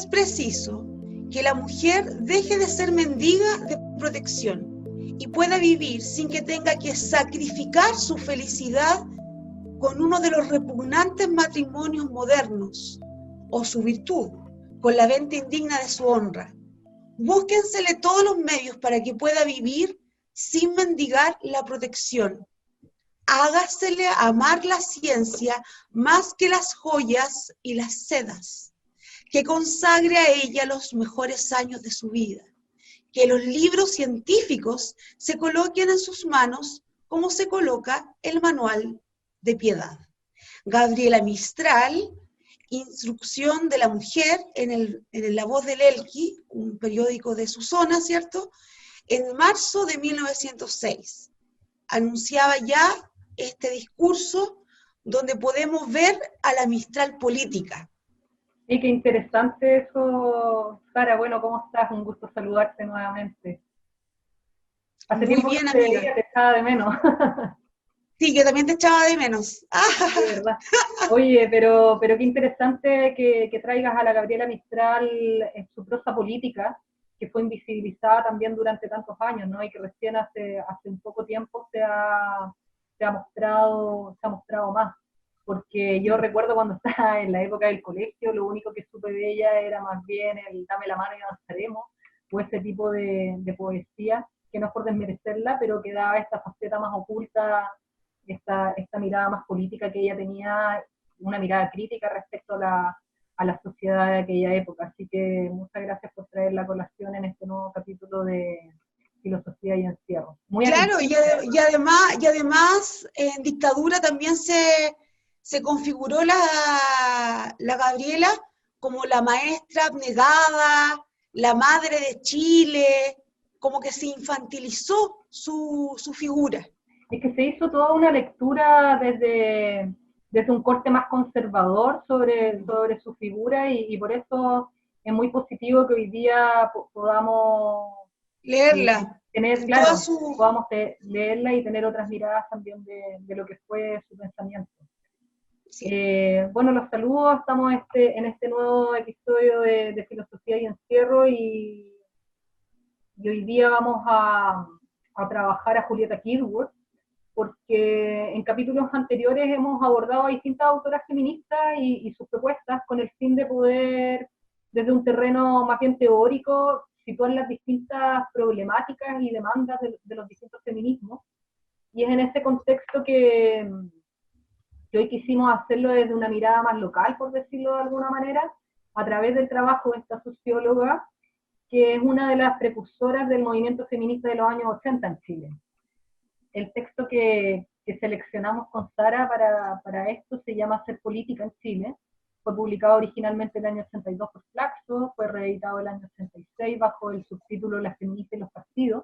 preciso que la mujer deje de ser mendiga de protección y pueda vivir sin que tenga que sacrificar su felicidad con uno de los repugnantes matrimonios modernos, o su virtud, con la venta indigna de su honra. Búsquensele todos los medios para que pueda vivir sin mendigar la protección. Hágasele amar la ciencia más que las joyas y las sedas, que consagre a ella los mejores años de su vida, que los libros científicos se coloquen en sus manos como se coloca el manual de piedad. Gabriela Mistral, Instrucción de la Mujer, en La Voz del Elqui, un periódico de su zona, ¿cierto? En marzo de 1906. Anunciaba ya este discurso donde podemos ver a la Mistral política. Y qué interesante eso, Sara. Bueno, ¿cómo estás? Un gusto saludarte nuevamente. Hace Muy tiempo bien, que te amiga. veía, te echaba de menos. Sí, yo también te echaba de menos. De verdad. Oye, pero qué interesante que traigas a la Gabriela Mistral en su prosa política, que fue invisibilizada también durante tantos años, ¿no? Y que recién hace un poco tiempo se ha mostrado más. Porque yo recuerdo cuando estaba en la época del colegio, lo único que supe de ella era más bien el dame la mano y avanzaremos, o ese tipo de poesía, que no es por desmerecerla, pero que daba esta faceta más oculta, esta mirada más política que ella tenía, una mirada crítica respecto a la sociedad de aquella época. Así que muchas gracias por traer la colación en este nuevo capítulo de Filosofía y Encierro. Muy Claro, atingente. y además en dictadura también se configuró la Gabriela como la maestra abnegada, la madre de Chile, como que se infantilizó su figura. Es que se hizo toda una lectura desde un corte más conservador sobre su figura y por eso es muy positivo que hoy día podamos Leerla tener, en toda claro, su... podamos leerla y tener otras miradas también de lo que fue su pensamiento. Sí. Bueno, los saludos, estamos en este nuevo episodio de Filosofía y Encierro y hoy día vamos a trabajar a Julieta Kirchhoff, porque en capítulos anteriores hemos abordado a distintas autoras feministas y sus propuestas con el fin de poder, desde un terreno más bien teórico, situar las distintas problemáticas y demandas de los distintos feminismos. Y es en ese contexto que hoy quisimos hacerlo desde una mirada más local, por decirlo de alguna manera, a través del trabajo de esta socióloga, que es una de las precursoras del movimiento feminista de los años 80 en Chile. El texto que seleccionamos con Sara para esto se llama Hacer Política en Chile. Fue publicado originalmente en el año 82 por Flaxo, fue reeditado en el año 86 bajo el subtítulo Las feministas y los partidos,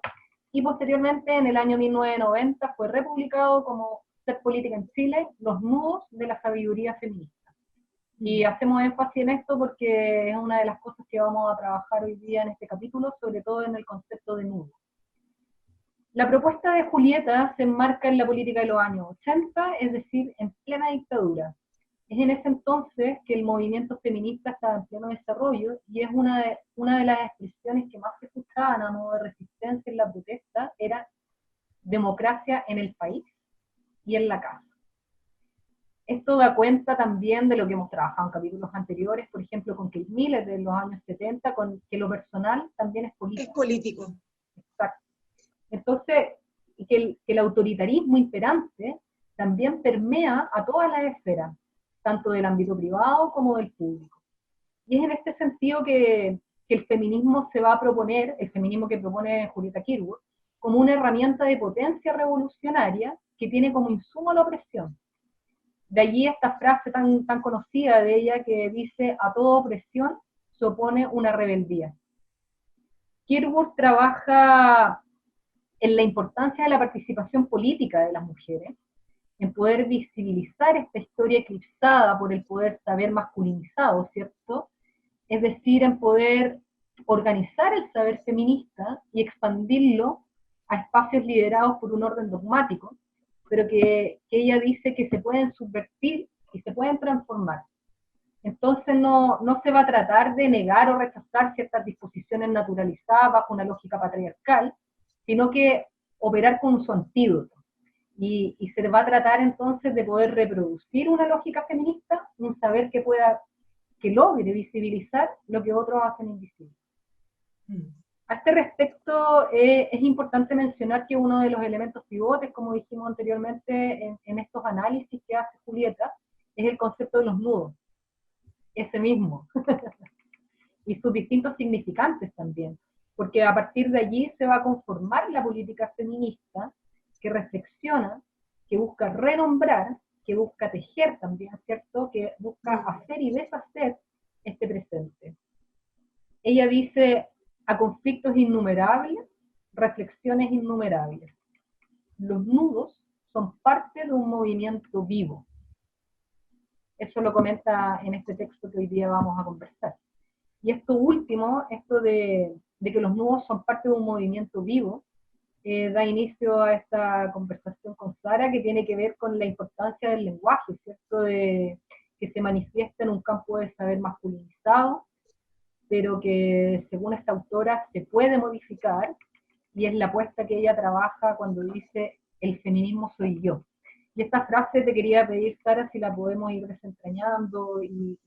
y posteriormente en el año 1990 fue republicado como Hacer Política en Chile, los nudos de la sabiduría feminista. Y hacemos énfasis en esto porque es una de las cosas que vamos a trabajar hoy día en este capítulo, sobre todo en el concepto de nudo. La propuesta de Julieta se enmarca en la política de los años 80, es decir, en plena dictadura. Es en ese entonces que el movimiento feminista estaba en pleno desarrollo y es una de las expresiones que más se escuchaban a modo de resistencia en la protesta era democracia en el país y en la casa. Esto da cuenta también de lo que hemos trabajado en capítulos anteriores, por ejemplo, con Kate Miller de los años 70, con que lo personal también es político. Es político. Exacto. Entonces, que el autoritarismo imperante también permea a todas las esferas, tanto del ámbito privado como del público. Y es en este sentido que el feminismo se va a proponer, el feminismo que propone Julieta Kirchhoff, como una herramienta de potencia revolucionaria que tiene como insumo la opresión. De allí esta frase tan conocida de ella que dice: a toda opresión se opone una rebeldía. Kirchhoff trabaja en la importancia de la participación política de las mujeres, en poder visibilizar esta historia eclipsada por el poder saber masculinizado, ¿cierto? Es decir, en poder organizar el saber feminista y expandirlo a espacios liderados por un orden dogmático, pero que ella dice que se pueden subvertir y se pueden transformar. Entonces no se va a tratar de negar o rechazar ciertas disposiciones naturalizadas bajo una lógica patriarcal, sino que operar con su antídoto. Y se va a tratar entonces de poder reproducir una lógica feminista, un saber que logre visibilizar lo que otros hacen invisible. A este respecto, es importante mencionar que uno de los elementos pivotes, como dijimos anteriormente, en estos análisis que hace Julieta, es el concepto de los nudos, ese mismo, y sus distintos significantes también, porque a partir de allí se va a conformar la política feminista que reflexiona, que busca renombrar, que busca tejer también, ¿cierto?, que busca hacer y deshacer este presente. Ella dice: a conflictos innumerables, reflexiones innumerables. Los nudos son parte de un movimiento vivo. Eso lo comenta en este texto que hoy día vamos a conversar. Y esto último, esto de que los nudos son parte de un movimiento vivo, da inicio a esta conversación con Sara, que tiene que ver con la importancia del lenguaje, ¿cierto?, de que se manifiesta en un campo de saber masculinizado, pero que según esta autora se puede modificar, y es la apuesta que ella trabaja cuando dice: el feminismo soy yo. Y esta frase te quería pedir, Sara, si la podemos ir desentrañando y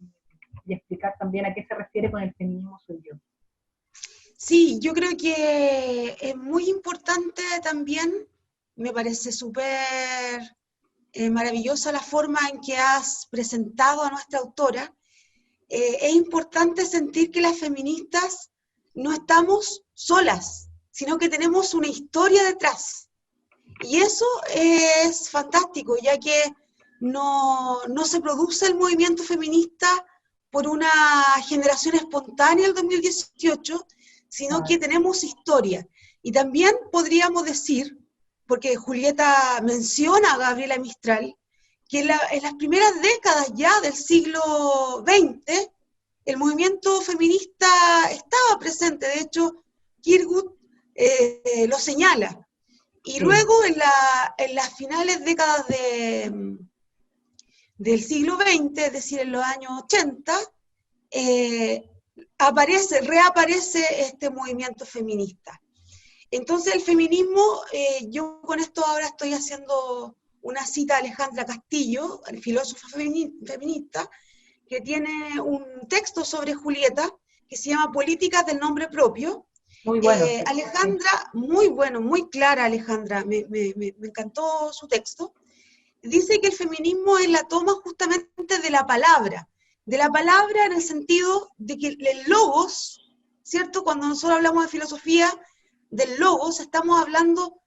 explicar también a qué se refiere con el feminismo soy yo. Sí, yo creo que es muy importante también, me parece súper maravillosa la forma en que has presentado a nuestra autora. Es importante sentir que las feministas no estamos solas, sino que tenemos una historia detrás. Y eso es fantástico, ya que no se produce el movimiento feminista por una generación espontánea del 2018, sino que tenemos historia. Y también podríamos decir, porque Julieta menciona a Gabriela Mistral, que en las primeras décadas ya del siglo XX, el movimiento feminista estaba presente. De hecho, Kirkwood lo señala. Y luego, en las finales décadas del siglo XX, es decir, en los años 80, reaparece este movimiento feminista. Entonces el feminismo, yo con esto ahora estoy haciendo una cita a Alejandra Castillo, filósofa feminista, que tiene un texto sobre Julieta que se llama Políticas del Nombre Propio. Muy bueno. Alejandra, muy bueno, muy clara Alejandra, me encantó su texto. Dice que el feminismo es la toma justamente de la palabra en el sentido de que el logos, ¿cierto? Cuando nosotros hablamos de filosofía del logos, estamos hablando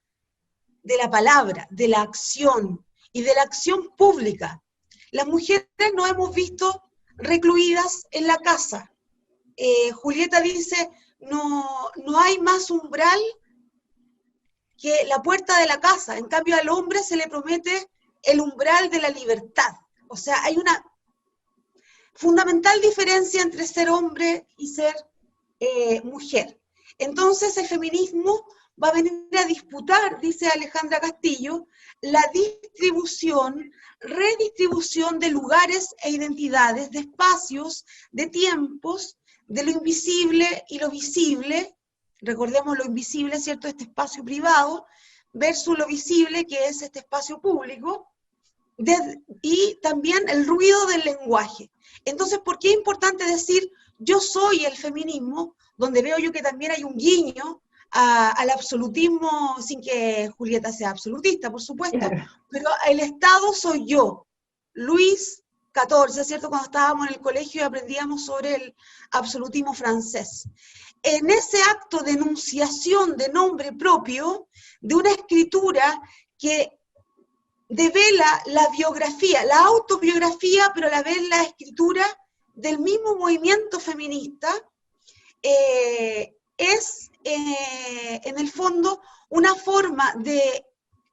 de la palabra, de la acción, y de la acción pública. Las mujeres nos hemos visto recluidas en la casa. Julieta dice: no hay más umbral que la puerta de la casa, en cambio al hombre se le promete el umbral de la libertad. O sea, hay una fundamental diferencia entre ser hombre y ser mujer. Entonces el feminismo va a venir a disputar, dice Alejandra Castillo, la redistribución de lugares e identidades, de espacios, de tiempos, de lo invisible y lo visible. Recordemos lo invisible, ¿cierto?, este espacio privado, versus lo visible, que es este espacio público, y también el ruido del lenguaje. Entonces, ¿por qué es importante decir yo soy el feminismo? Donde veo yo que también hay un guiño al absolutismo, sin que Julieta sea absolutista, por supuesto, claro. Pero el Estado soy yo. Luis XIV, ¿cierto?, cuando estábamos en el colegio y aprendíamos sobre el absolutismo francés. En ese acto de enunciación de nombre propio, de una escritura que devela la biografía, la autobiografía, pero a la vez la escritura del mismo movimiento feminista, es en el fondo una forma de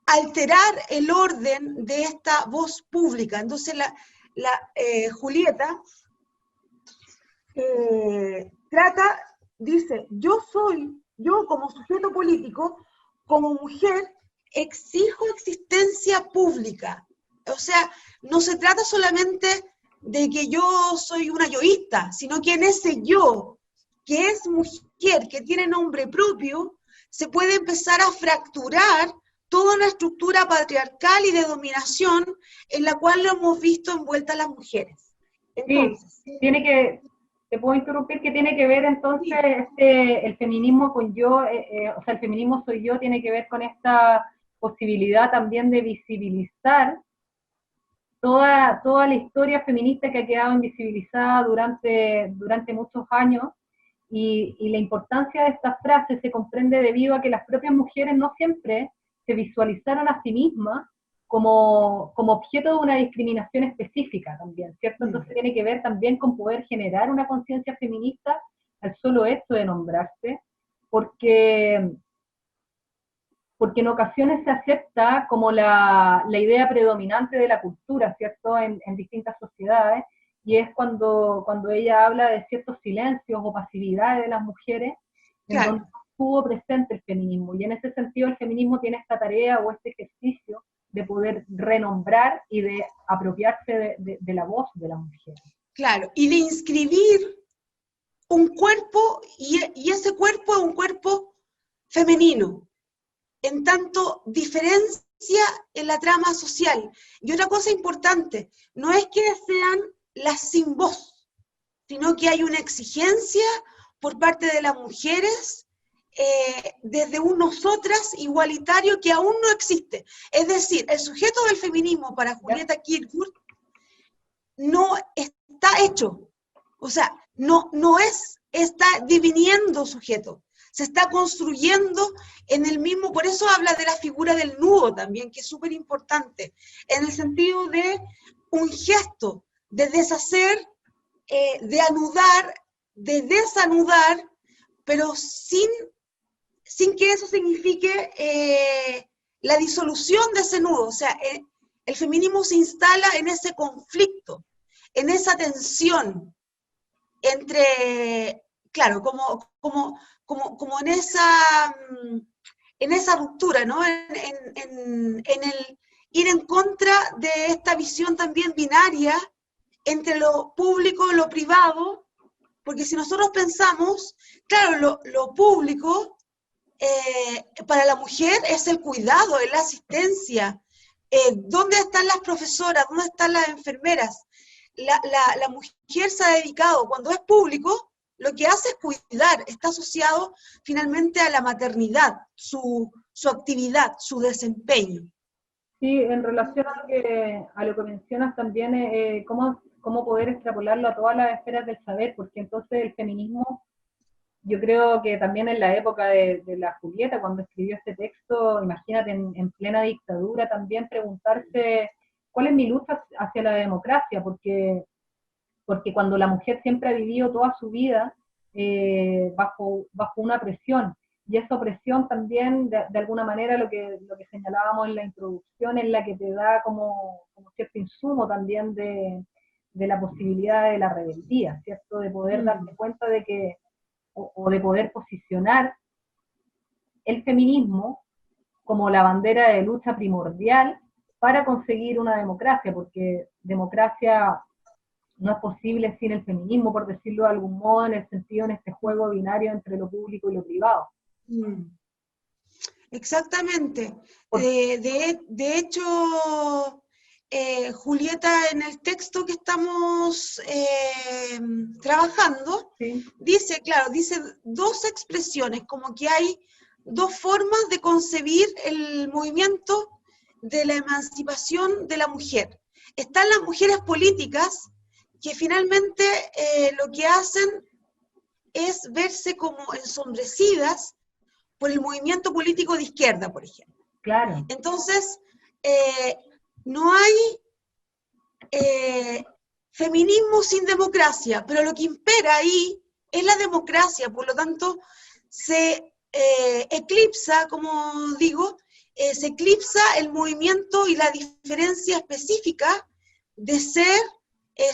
alterar el orden de esta voz pública. Entonces Julieta dice: yo como sujeto político, como mujer, exijo existencia pública. O sea, no se trata solamente de que yo soy una yoísta, sino que en ese yo, que es mujer, que tiene nombre propio, se puede empezar a fracturar toda una estructura patriarcal y de dominación en la cual lo hemos visto envueltas las mujeres. Entonces, sí, te puedo interrumpir, que tiene que ver entonces sí, el feminismo con yo, o sea, el feminismo soy yo, tiene que ver con esta posibilidad también de visibilizar toda la historia feminista que ha quedado invisibilizada durante muchos años, y la importancia de esta frase se comprende debido a que las propias mujeres no siempre se visualizaron a sí mismas como objeto de una discriminación específica también, ¿cierto? Entonces tiene que ver también con poder generar una conciencia feminista al solo hecho de nombrarse, porque en ocasiones se acepta como la idea predominante de la cultura, ¿cierto?, en distintas sociedades, y es cuando ella habla de ciertos silencios o pasividades de las mujeres, en donde claro. estuvo presente el feminismo, y en ese sentido el feminismo tiene esta tarea o este ejercicio de poder renombrar y de apropiarse de la voz de la mujer. Claro, y de inscribir un cuerpo, y ese cuerpo es un cuerpo femenino, en tanto diferencia en la trama social. Y otra cosa importante, no es que sean las sin voz, sino que hay una exigencia por parte de las mujeres desde un nosotras igualitario que aún no existe. Es decir, el sujeto del feminismo para Julieta Kirchhoff no está hecho, o sea, no está diviniendo sujeto, se está construyendo en el mismo, por eso habla de la figura del nudo también, que es súper importante, en el sentido de un gesto, de deshacer, de anudar, de desanudar, pero sin que eso signifique la disolución de ese nudo, o sea, el feminismo se instala en ese conflicto, en esa tensión entre, claro, como en esa ruptura, ¿no? En el ir en contra de esta visión también binaria entre lo público y lo privado, porque si nosotros pensamos, claro, lo público para la mujer es el cuidado, es la asistencia. ¿Dónde están las profesoras? ¿Dónde están las enfermeras? La mujer se ha dedicado, cuando es público, lo que hace es cuidar, está asociado finalmente a la maternidad, su actividad, su desempeño. Sí, en relación a lo que mencionas también, cómo poder extrapolarlo a todas las esferas del saber, porque entonces el feminismo, yo creo que también en la época de la Julieta, cuando escribió este texto, imagínate, en plena dictadura, también preguntarse cuál es mi lucha hacia la democracia, porque cuando la mujer siempre ha vivido toda su vida bajo una presión, y esa opresión también, de alguna manera, lo que señalábamos en la introducción, es la que te da como cierto insumo también de la posibilidad de la rebeldía, ¿cierto? De poder darte cuenta de que, o de poder posicionar el feminismo como la bandera de lucha primordial para conseguir una democracia, porque democracia no es posible sin el feminismo, por decirlo de algún modo, en el sentido, en este juego binario entre lo público y lo privado. Exactamente. De hecho, Julieta, en el texto que estamos trabajando, ¿Sí? dice dos expresiones, como que hay dos formas de concebir el movimiento de la emancipación de la mujer. Están las mujeres políticas, que finalmente lo que hacen es verse como ensombrecidas por el movimiento político de izquierda, por ejemplo. Claro. Entonces, no hay feminismo sin democracia, pero lo que impera ahí es la democracia, por lo tanto, se eclipsa, como digo, se eclipsa el movimiento y la diferencia específica de ser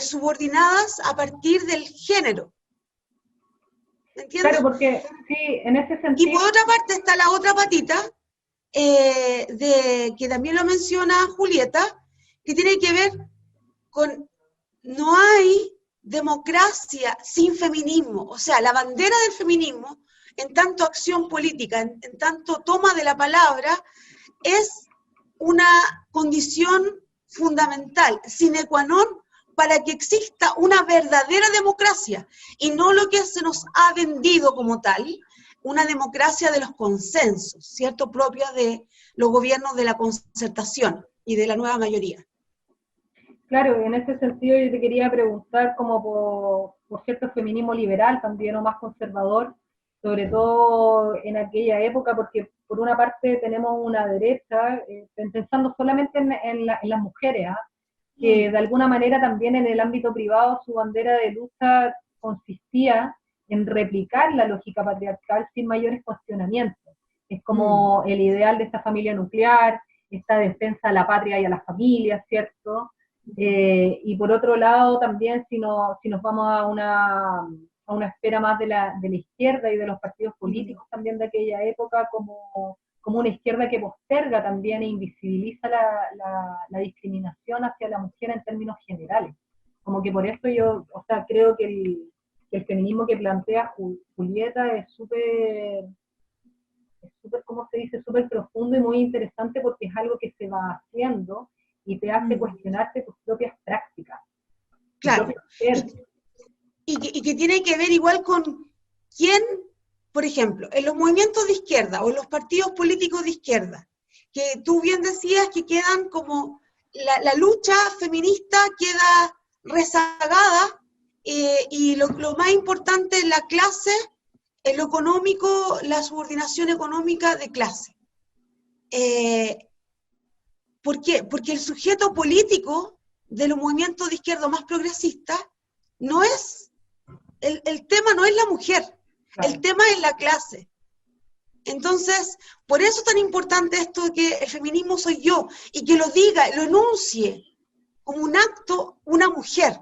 subordinadas a partir del género. ¿Me entiendes? Claro, porque sí, en ese sentido. Y por otra parte está la otra patita, que también lo menciona Julieta, que tiene que ver con no hay democracia sin feminismo. O sea, la bandera del feminismo, en tanto acción política, en tanto toma de la palabra, es una condición fundamental, sine qua non, para que exista una verdadera democracia, y no lo que se nos ha vendido como tal, una democracia de los consensos, ¿cierto?, propios de los gobiernos de la concertación y de la nueva mayoría. Claro, en ese sentido yo te quería preguntar como por cierto feminismo liberal también o más conservador, sobre todo en aquella época, porque por una parte tenemos una derecha, pensando solamente en las mujeres, que de alguna manera también en el ámbito privado su bandera de lucha consistía en replicar la lógica patriarcal sin mayores cuestionamientos. Es como el ideal de esta familia nuclear, esta defensa a la patria y a las familias, ¿cierto? Y por otro lado también si nos vamos a una esfera más de la izquierda y de los partidos políticos también de aquella época, como una izquierda que posterga también e invisibiliza la discriminación hacia la mujer en términos generales. Como que por eso yo, o sea, creo que el feminismo que plantea Julieta es súper, ¿cómo se dice?, súper profundo y muy interesante, porque es algo que se va haciendo y te hace cuestionarte tus propias prácticas. Claro. Y que tiene que ver igual con quién, por ejemplo, en los movimientos de izquierda o en los partidos políticos de izquierda, que tú bien decías que quedan como, la lucha feminista queda rezagada, y lo más importante es la clase, en lo económico, la subordinación económica de clase. ¿Por qué? Porque el sujeto político de los movimientos de izquierda más progresistas no es, el tema no es la mujer, claro. El tema es la clase. Entonces, por eso es tan importante esto de que el feminismo soy yo, y que lo diga, lo enuncie como un acto una mujer.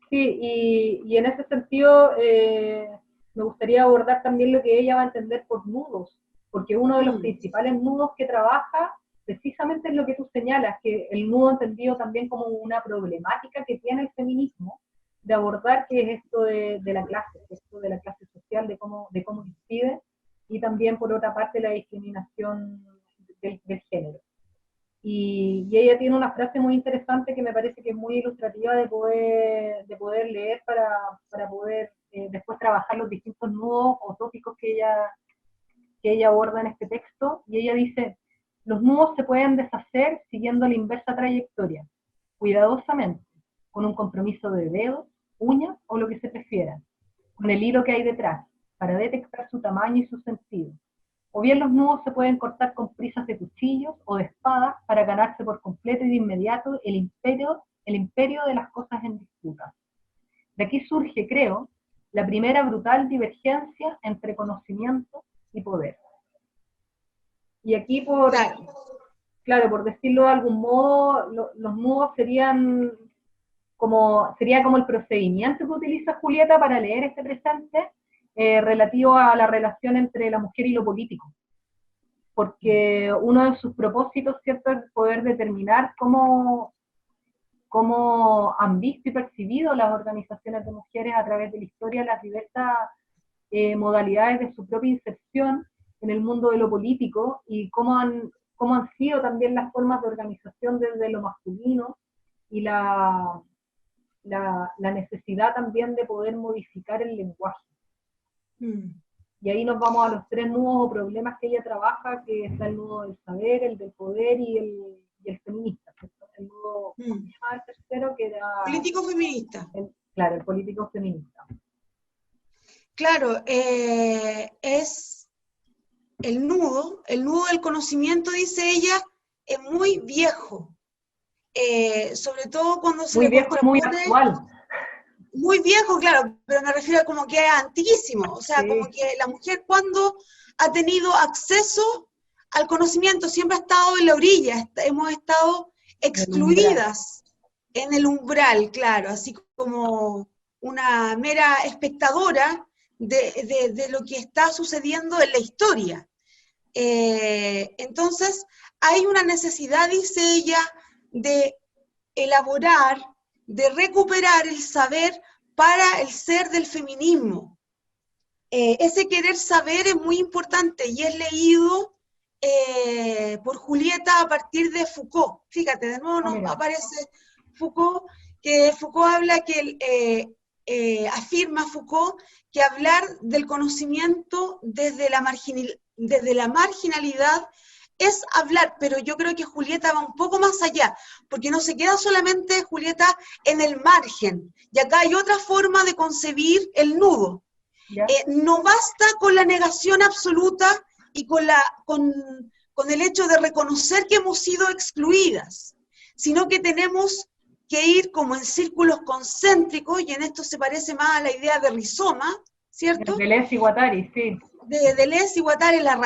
Sí, y en ese sentido me gustaría abordar también lo que ella va a entender por nudos, porque uno de los principales nudos que trabaja precisamente es lo que tú señalas, que el nudo entendido también como una problemática que tiene el feminismo, de abordar qué es esto de la clase, esto de la clase social, de cómo incide, y también por otra parte la discriminación del género. Y ella tiene una frase muy interesante que me parece que es muy ilustrativa de poder leer para poder después trabajar los distintos nudos o tópicos que ella aborda en este texto, y ella dice: los nudos se pueden deshacer siguiendo la inversa trayectoria, cuidadosamente, con un compromiso de dedos, uñas o lo que se prefiera, con el hilo que hay detrás, para detectar su tamaño y su sentido. O bien los nudos se pueden cortar con prisas de cuchillos o de espadas para ganarse por completo y de inmediato el imperio de las cosas en disputa. De aquí surge, creo, la primera brutal divergencia entre conocimiento y poder. Y aquí, por decirlo de algún modo, los nudos sería como el procedimiento que utiliza Julieta para leer este presente, relativo a la relación entre la mujer y lo político. Porque uno de sus propósitos, ¿cierto?, es poder determinar cómo han visto y percibido las organizaciones de mujeres a través de la historia las diversas modalidades de su propia inserción en el mundo de lo político, y cómo han sido también las formas de organización desde lo masculino, y la necesidad también de poder modificar el lenguaje. Y ahí nos vamos a los tres nudos o problemas que ella trabaja, que está el nudo del saber, el del poder y el feminista, ¿cierto? El nudo, ¿cómo se llama el tercero? Que era político feminista. Claro, el político feminista. Claro, es el nudo del conocimiento, dice ella, es muy viejo. Sobre todo cuando se muy viejo, muy actual. Muy viejo, claro, pero me refiero a como que es antiquísimo, o sea, sí. Como que la mujer cuando ha tenido acceso al conocimiento siempre ha estado en la orilla, hemos estado excluidas en el umbral, claro, así como una mera espectadora de lo que está sucediendo en la historia. Entonces, hay una necesidad, dice ella, de elaborar de recuperar el saber para el ser del feminismo. Ese querer saber es muy importante y es leído por Julieta a partir de Foucault. Fíjate, de nuevo nos aparece Foucault, que Foucault habla que, afirma Foucault, que hablar del conocimiento desde la marginalidad es hablar, pero yo creo que Julieta va un poco más allá, porque no se queda solamente Julieta en el margen, y acá hay otra forma de concebir el nudo. No basta con la negación absoluta y con el hecho de reconocer que hemos sido excluidas, sino que tenemos que ir como en círculos concéntricos, y en esto se parece más a la idea de rizoma, ¿cierto? Deleuze y Guattari, sí. De Deleuze y Guattari, las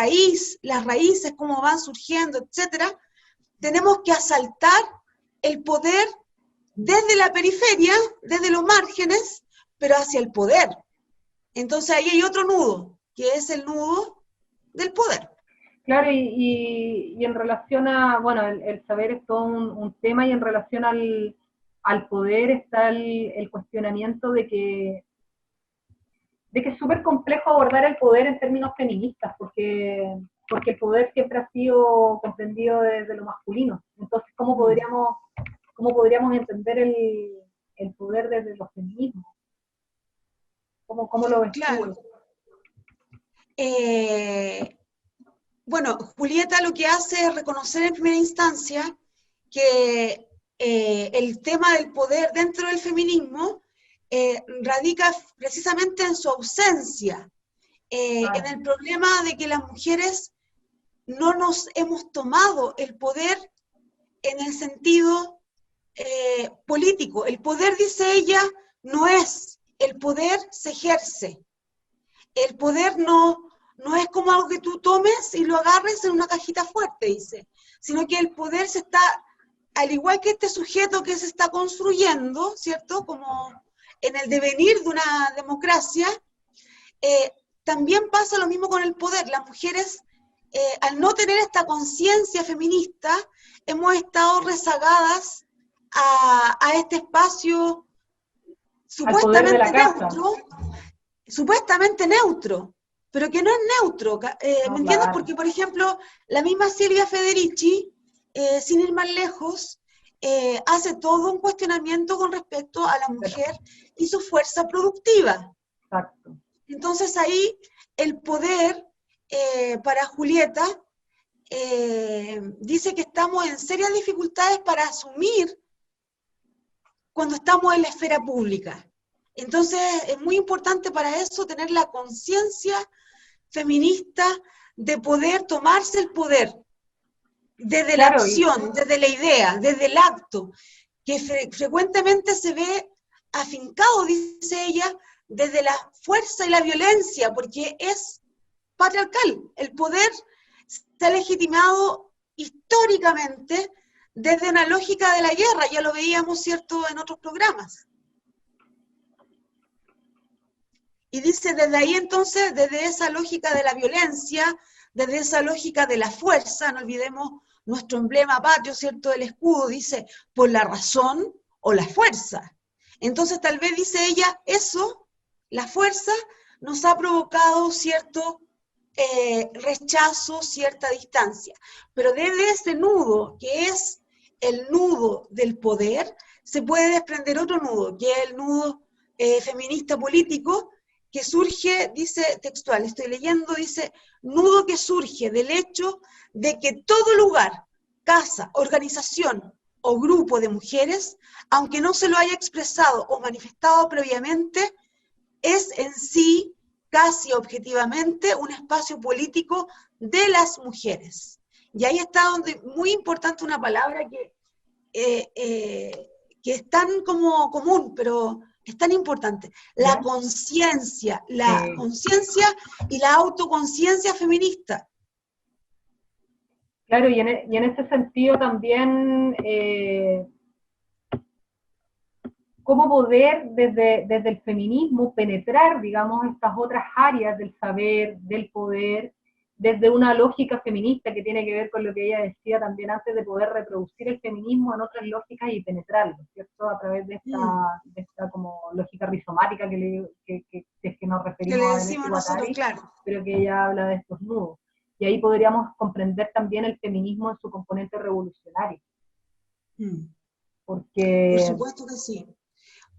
raíces, cómo van surgiendo, etcétera. Tenemos que asaltar el poder desde la periferia, desde los márgenes, pero hacia el poder. Entonces ahí hay otro nudo, que es el nudo del poder. Claro, y en relación a, bueno, el saber es todo un tema, y en relación al poder está el cuestionamiento de que es súper complejo abordar el poder en términos feministas, porque el poder siempre ha sido comprendido desde lo masculino. Entonces, ¿cómo podríamos entender el poder desde los feminismos? ¿Cómo lo ves claro. tú? Bueno, Julieta lo que hace es reconocer en primera instancia que el tema del poder dentro del feminismo radica precisamente en su ausencia, en el problema de que las mujeres no nos hemos tomado el poder en el sentido político. El poder, dice ella, no es, el poder se ejerce. El poder no es como algo que tú tomes y lo agarres en una cajita fuerte, dice, sino que el poder se está, al igual que este sujeto que se está construyendo, ¿cierto? Como en el devenir de una democracia, también pasa lo mismo con el poder. Las mujeres, al no tener esta conciencia feminista, hemos estado rezagadas a este espacio supuestamente neutro, pero que no es neutro, ¿me entiendes? Porque, por ejemplo, la misma Silvia Federici, sin ir más lejos, hace todo un cuestionamiento con respecto a la mujer y su fuerza productiva. Exacto. Entonces ahí el poder, para Julieta, dice que estamos en serias dificultades para asumir cuando estamos en la esfera pública. Entonces es muy importante para eso tener la conciencia feminista de poder tomarse el poder desde la acción, desde la idea, desde el acto, que frecuentemente se ve afincado, dice ella, desde la fuerza y la violencia, porque es patriarcal. El poder se ha legitimado históricamente desde una lógica de la guerra, ya lo veíamos, ¿cierto?, en otros programas. Y dice, desde ahí entonces, desde esa lógica de la violencia, desde esa lógica de la fuerza, no olvidemos nuestro emblema patrio, ¿cierto?, del escudo, dice, por la razón o la fuerza. Entonces tal vez, dice ella, eso, la fuerza, nos ha provocado cierto rechazo, cierta distancia. Pero desde ese nudo, que es el nudo del poder, se puede desprender otro nudo, que es el nudo feminista político, que surge, dice textual, estoy leyendo, dice, nudo que surge del hecho de que todo lugar, casa, organización o grupo de mujeres, aunque no se lo haya expresado o manifestado previamente, es en sí, casi objetivamente, un espacio político de las mujeres. Y ahí está donde, muy importante una palabra que es tan como común, pero es tan importante, la conciencia, conciencia y la autoconciencia feminista. Claro, y en ese sentido también, cómo poder desde el feminismo penetrar, digamos, estas otras áreas del saber, del poder, desde una lógica feminista que tiene que ver con lo que ella decía también antes, de poder reproducir el feminismo en otras lógicas y penetrarlo, ¿cierto? A través de esta como lógica rizomática es que nos Que le referimos a decimos Alessi nosotros, Guattari, claro. pero que ella habla de estos nudos. Y ahí podríamos comprender también el feminismo en su componente revolucionario. Por Porque supuesto que sí.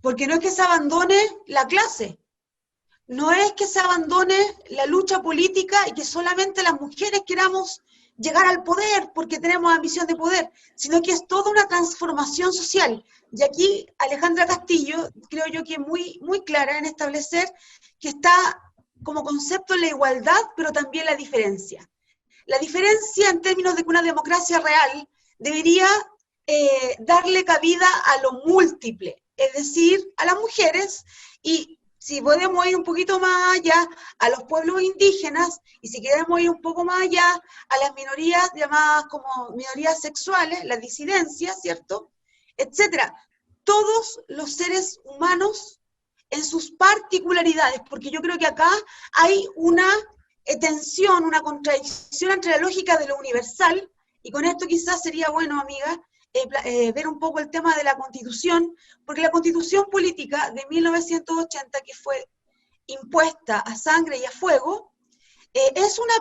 Porque no es que se abandone la clase, no es que se abandone la lucha política y que solamente las mujeres queramos llegar al poder porque tenemos ambición de poder, sino que es toda una transformación social. Y aquí Alejandra Castillo, creo yo que es muy, muy clara en establecer que está como concepto la igualdad, pero también la diferencia. La diferencia en términos de que una democracia real debería darle cabida a lo múltiple, es decir, a las mujeres, y si podemos ir un poquito más allá, a los pueblos indígenas, y si queremos ir un poco más allá, a las minorías llamadas como minorías sexuales, las disidencias, ¿cierto? Etcétera. Todos los seres humanos en sus particularidades, porque yo creo que acá hay una tensión, una contradicción entre la lógica de lo universal, y con esto quizás sería bueno, amiga, ver un poco el tema de la Constitución, porque la Constitución política de 1980, que fue impuesta a sangre y a fuego, es una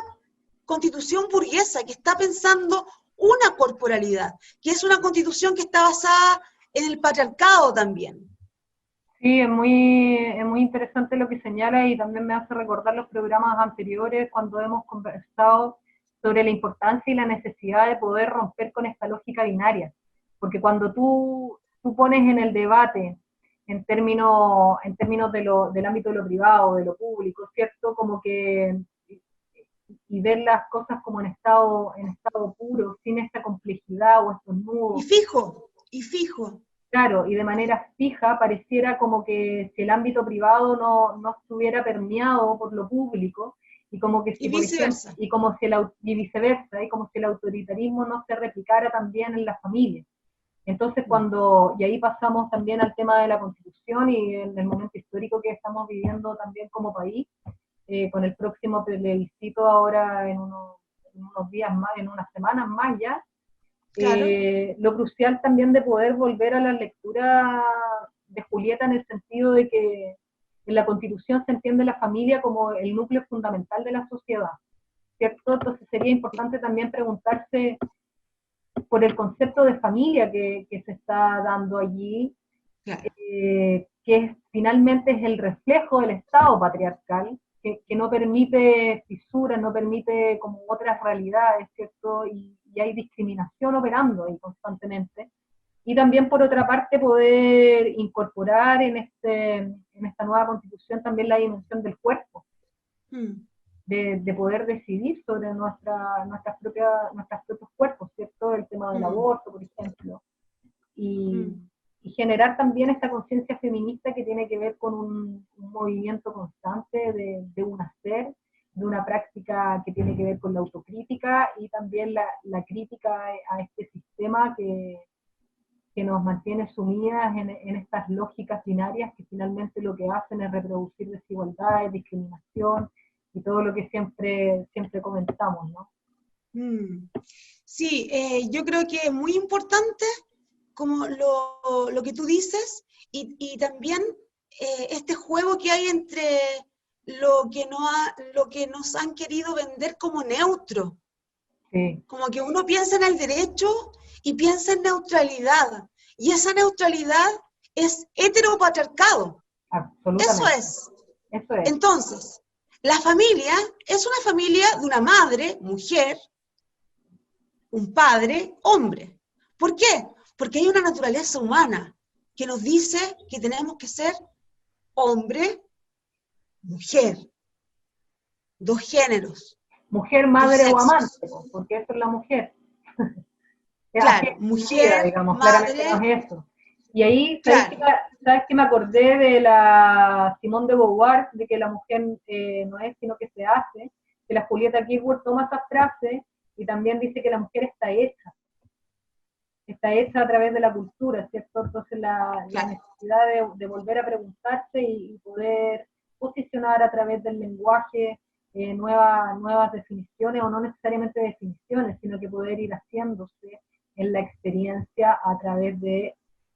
Constitución burguesa que está pensando una corporalidad, que es una Constitución que está basada en el patriarcado también. sí, es muy interesante lo que señala y también me hace recordar los programas anteriores cuando hemos conversado sobre la importancia y la necesidad de poder romper con esta lógica binaria. Porque cuando tú pones en el debate en términos del ámbito de lo privado, de lo público, ¿cierto? Como que, y ver las cosas como en estado puro, sin esta complejidad o estos nudos. Y fijo. Claro, y de manera fija pareciera como que si el ámbito privado no estuviera permeado por lo público, y como que si, Y por ejemplo, viceversa. y viceversa, y como si el autoritarismo no se replicara también en las familias. Entonces y ahí pasamos también al tema de la Constitución y en el momento histórico que estamos viviendo también como país, con el próximo plebiscito ahora en unos días más, en unas semanas más ya. Claro. Lo crucial también de poder volver a la lectura de Julieta en el sentido de que en la Constitución se entiende la familia como el núcleo fundamental de la sociedad, ¿cierto? Entonces sería importante también preguntarse por el concepto de familia que se está dando allí, Claro. que finalmente es el reflejo del Estado patriarcal, que no permite fisuras, no permite como otras realidades, ¿cierto? Y hay discriminación operando ahí constantemente. Y también, por otra parte, poder incorporar en esta nueva Constitución también la dimensión del cuerpo, de poder decidir sobre nuestros propios cuerpos, ¿cierto? El tema del aborto, por ejemplo. Y generar también esta conciencia feminista que tiene que ver con un movimiento constante de un hacer, de una práctica que tiene que ver con la autocrítica y también la crítica a este sistema que nos mantiene sumidas en estas lógicas binarias que finalmente lo que hacen es reproducir desigualdades, discriminación y todo lo que siempre comentamos, ¿no? Sí, yo creo que es muy importante como lo que tú dices y también este juego que hay entre lo que nos han querido vender como neutro. Sí. Como que uno piensa en el derecho y piensa en neutralidad. Y esa neutralidad es heteropatriarcado. Absolutamente. Eso es. Eso es. Entonces, la familia es una familia de una madre, mujer, un padre, hombre. ¿Por qué? Porque hay una naturaleza humana que nos dice que tenemos que ser hombre, mujer, dos géneros. Mujer, madre o amante, porque eso es la mujer. Claro, mujer, digamos, madre. claramente no es eso. Y ahí, Claro. ¿sabes que me acordé de la Simone de Beauvoir, de que la mujer no es sino que se hace? Que la Julieta Kirchhoff toma esa frase y también dice que la mujer está hecha a través de la cultura, ¿cierto? Entonces la necesidad de volver a preguntarse y poder posicionar a través del lenguaje nuevas definiciones, o no necesariamente definiciones, sino que poder ir haciéndose en la experiencia a través de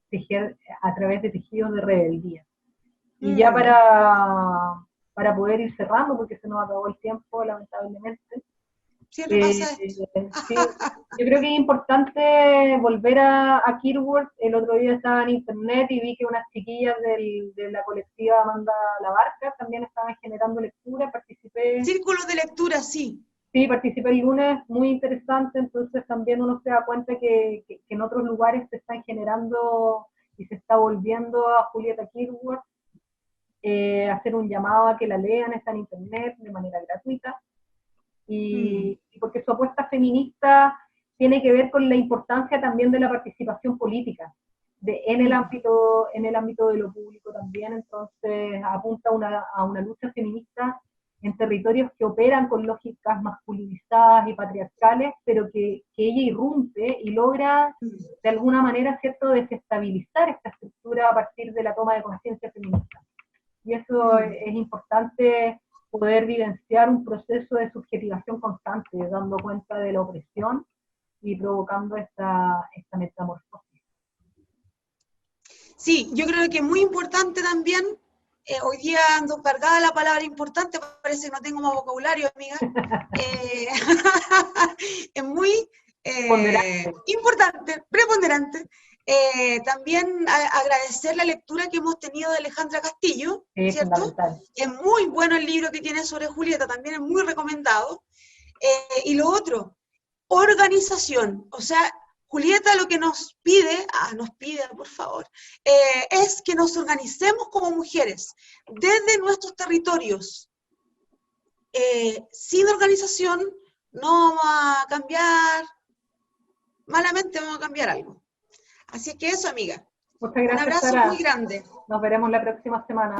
tejidos de rebeldía. Y ya para poder ir cerrando, porque se nos acabó el tiempo, lamentablemente. Siempre pasa esto. Sí, yo creo que es importante volver a Kirkwood. El otro día estaba en internet y vi que unas chiquillas de la colectiva Amanda Labarca también estaban generando lectura, participé. Círculos de lectura, sí. Sí, participé el lunes, muy interesante, entonces también uno se da cuenta que en otros lugares se están generando y se está volviendo a Julieta Kirkwood, hacer un llamado a que la lean, está en internet de manera gratuita. Y porque su apuesta feminista tiene que ver con la importancia también de la participación política en el ámbito de lo público también. Entonces apunta a una lucha feminista en territorios que operan con lógicas masculinizadas y patriarcales, pero que ella irrumpe y logra de alguna manera, ¿cierto?, desestabilizar esta estructura a partir de la toma de conciencia feminista. Y eso es importante, poder vivenciar un proceso de subjetivación constante, dando cuenta de la opresión y provocando esta metamorfosis. Sí, yo creo que es muy importante también, hoy día ando cargada la palabra importante, parece que no tengo más vocabulario, amiga. Es muy importante, preponderante. También agradecer la lectura que hemos tenido de Alejandra Castillo, ¿cierto? Es muy bueno el libro que tiene sobre Julieta, también es muy recomendado. Y lo otro, organización. O sea, Julieta lo que nos pide, por favor, es que nos organicemos como mujeres desde nuestros territorios. Sin organización no vamos a cambiar, malamente vamos a cambiar algo. Así que eso, amiga. Muchas gracias, un abrazo Sara. muy grande. Nos veremos la próxima semana.